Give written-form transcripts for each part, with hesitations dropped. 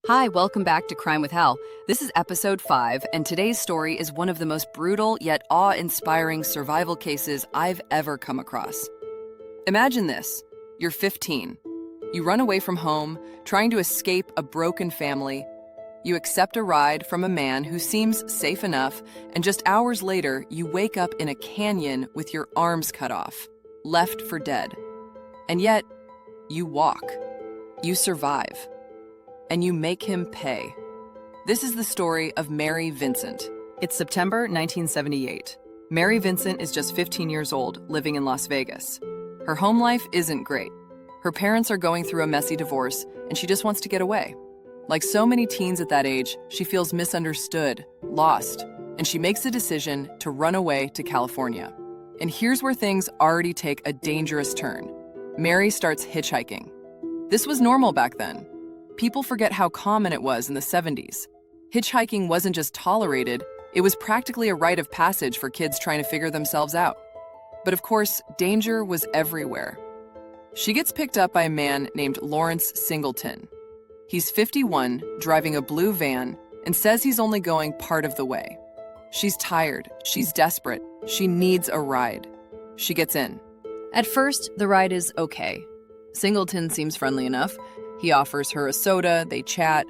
Hi, welcome back to Crime with Hal. This is episode 5, and today's story is one of the most brutal yet awe-inspiring survival cases I've ever come across. Imagine this. You're 15. You run away from home, trying to escape a broken family. You accept a ride from a man who seems safe enough, and just hours later, you wake up in a canyon with your arms cut off, left for dead. And yet, you walk. You survive. And you make him pay. This is the story of Mary Vincent. It's September 1978. Mary Vincent is just 15 years old, living in Las Vegas. Her home life isn't great. Her parents are going through a messy divorce, and she just wants to get away. Like so many teens at that age, she feels misunderstood, lost, and she makes the decision to run away to California. And here's where things already take a dangerous turn. Mary starts hitchhiking. This was normal back then. People forget how common it was in the 70s. Hitchhiking wasn't just tolerated, it was practically a rite of passage for kids trying to figure themselves out. But of course, danger was everywhere. She gets picked up by a man named Lawrence Singleton. He's 51, driving a blue van, and says he's only going part of the way. She's tired, she's desperate, she needs a ride. She gets in. At first, the ride is okay. Singleton seems friendly enough. He offers her a soda, they chat,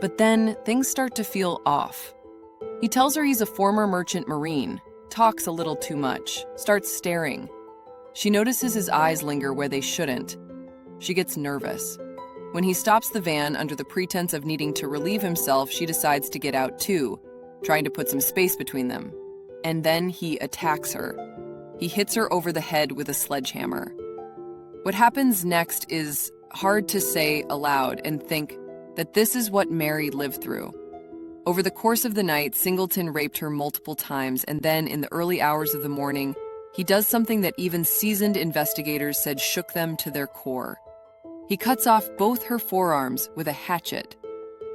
but then things start to feel off. He tells her he's a former merchant marine, talks a little too much, starts staring. She notices his eyes linger where they shouldn't. She gets nervous. When he stops the van under the pretense of needing to relieve himself, she decides to get out too, trying to put some space between them. And then he attacks her. He hits her over the head with a sledgehammer. What happens next is hard to say aloud and think that this is what Mary lived through. Over the course of the night, Singleton raped her multiple times, and then in the early hours of the morning, he does something that even seasoned investigators said shook them to their core. He cuts off both her forearms with a hatchet.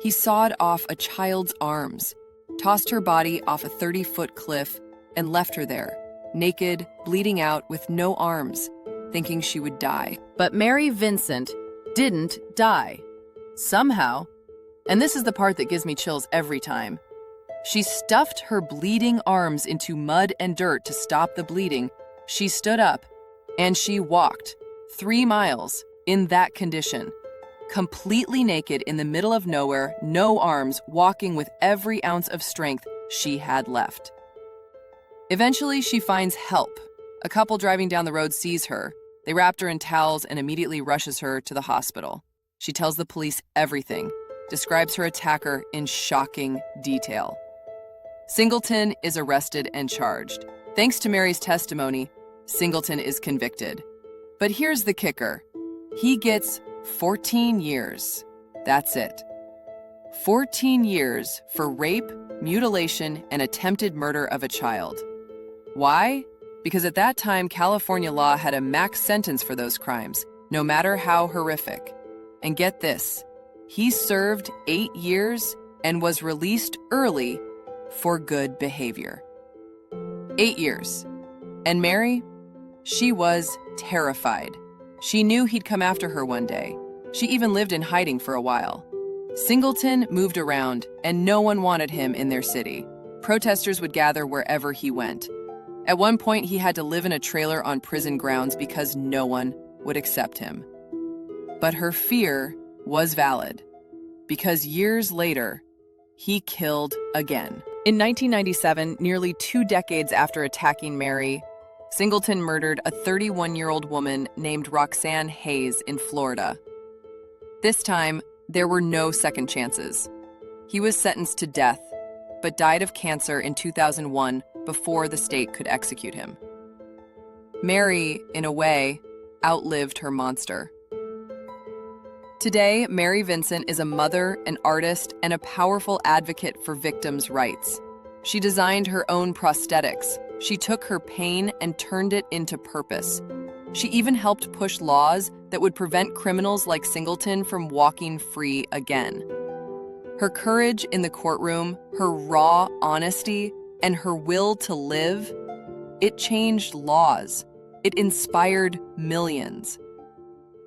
He sawed off a child's arms, tossed her body off a 30-foot cliff, and left her there, naked, bleeding out with no arms, thinking she would die. But Mary Vincent didn't die. Somehow, and this is the part that gives me chills every time, she stuffed her bleeding arms into mud and dirt to stop the bleeding. She stood up, and she walked 3 miles in that condition, completely naked in the middle of nowhere, no arms, walking with every ounce of strength she had left. Eventually, she finds help. A couple driving down the road sees her. They wrapped her in towels and immediately rushes her to the hospital. She tells the police everything, describes her attacker in shocking detail. Singleton is arrested and charged. Thanks to Mary's testimony, Singleton is convicted. But here's the kicker. He gets 14 years. That's it. 14 years for rape, mutilation, and attempted murder of a child. Why? Because at that time, California law had a max sentence for those crimes, no matter how horrific. And get this, he served 8 years and was released early for good behavior. 8 years. And Mary? She was terrified. She knew he'd come after her one day. She even lived in hiding for a while. Singleton moved around, and no one wanted him in their city. Protesters would gather wherever he went. At one point, he had to live in a trailer on prison grounds because no one would accept him. But her fear was valid, because years later, he killed again. In 1997, nearly 2 decades after attacking Mary, Singleton murdered a 31-year-old woman named Roxanne Hayes in Florida. This time, there were no second chances. He was sentenced to death, but died of cancer in 2001 before the state could execute him. Mary, in a way, outlived her monster. Today, Mary Vincent is a mother, an artist, and a powerful advocate for victims' rights. She designed her own prosthetics. She took her pain and turned it into purpose. She even helped push laws that would prevent criminals like Singleton from walking free again. Her courage in the courtroom, her raw honesty, and her will to live, it changed laws. It inspired millions.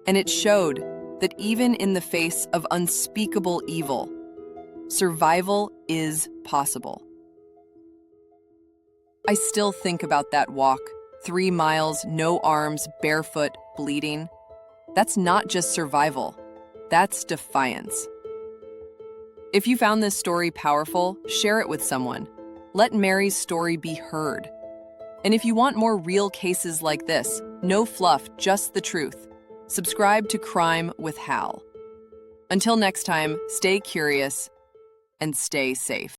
And it showed that even in the face of unspeakable evil, survival is possible. I still think about that walk, 3 miles, no arms, barefoot, bleeding. That's not just survival, that's defiance. If you found this story powerful, share it with someone. Let Mary's story be heard. And if you want more real cases like this, no fluff, just the truth, subscribe to Crime with Hal. Until next time, stay curious and stay safe.